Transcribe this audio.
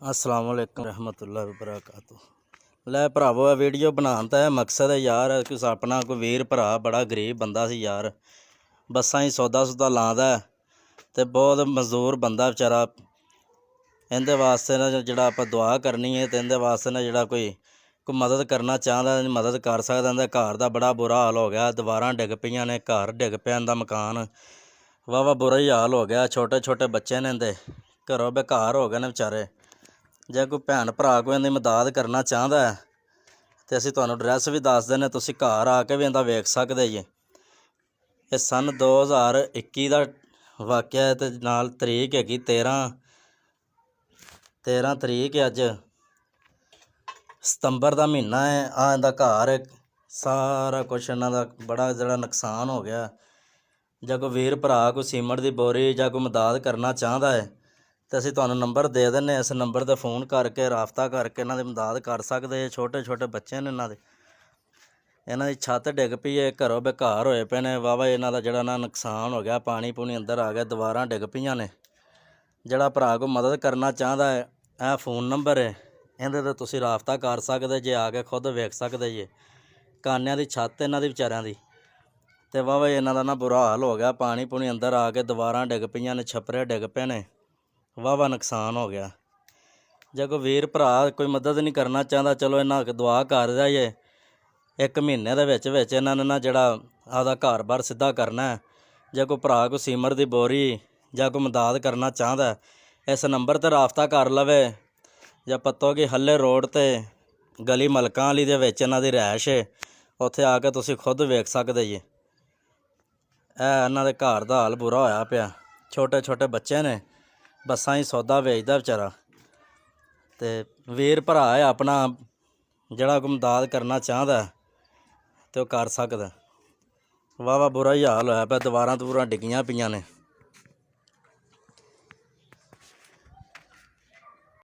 अस्सलाम वालेकुम रहमतुल्लाहि व बरकातुहू। लै भरावो वीडियो बनाने का मकसद है यार कुछ अपना कोई वीर भरा बड़ा गरीब बंदा सी यार, बसा ही सौदा सुदा लांदा ते बहुत मजदूर बंदा बेचारा। इहदे वास्ते ना जिहड़ा आपां दुआ करनी है तो इहदे वास्ते ना जिहड़ा कोई मदद करना चाहता मदद कर सकदा। इहदे घर का बड़ा बुरा हाल हो गया, दीवारां डिग पईयां ने, घर डिग पिया इहदा मकान, वाहवा बुरा ही हाल हो गया। छोटे छोटे बच्चे ने इहदे, घरों बेकार हो गए ने बेचारे। जे कोई भैन भरा कोई इहदी मदद करना चाहता है तो असीं तुहानूं एड्रैस भी दस देने, तुसीं घर आके भी इहदा वेख सकदे जे। ये सन 2021 का वाक़या है ते नाल तरीक हैगी 13 तरीक है, अज सितंबर का महीना है। इहदा घर सारा कुछ इन्हां दा बड़ा जिहड़ा नुकसान हो गया। जे कोई वीर भरा कोई सीमट की बोरी जां कोई मदद करना चाहता है तो असीं तुहानूं नंबर दे दिंदे, इस नंबर ते फ़ोन करके राबता करके इन्हां दी मदद कर सकदे। छोटे छोटे बच्चे ने इन्हां दी छत्त डिग पई है, घरों बेकार होए पे ने। वाहवा इन्हां दा जिहड़ा ना नुकसान हो गया, पानी पूनी अंदर आ गया, दीवारां डिग पईयां ने। जिहड़ा भरा कोई मदद करना चाहता है यह फ़ोन नंबर है, इहदे ते तुसीं राबता कर सकदे जे, आके खुद वेख सकदे जे। कान्यां दी छत्त इन्हां दी बेचारिਆਂ दी ते वाहवा इन्हां दा ना बुरा हाल हो गया, पानी पूनी अंदर आ के दीवारां डिग पईयां ने, छप्परे डिग पे ने, वाहवा नुकसान हो गया। जे कोई वीर भरा कोई मदद नहीं करना चाहता, चलो इन्हां दुआ कर दिया जे। एक महीने दे विच विच इन्हां ने ना जिहड़ा आपदा घर बार सीधा करना है। जे कोई भरा कोई सीमर की बोरी जां कोई मदद करना चाहता है इस नंबर ते राबता कर लवे, जां पत्तो कि हल्ले रोड ते गली मलकां वाली दे विच इन्हां दी रहाइश है, उत्थे आके तुसीं खुद वेख सकदे जे। इन्हां दे घर दा हाल बुरा होया पिया, छोटे छोटे बच्चे ने, बसां ही सौदा वेचदा बेचारा। ते वीर भरा है अपना, जिहड़ा कोई मदद करना चाहता है तो कर सकदा। वाहवा बुरा ही हाल होया पिया, दीवारां दवूरां डिग्गियां पईयां ने।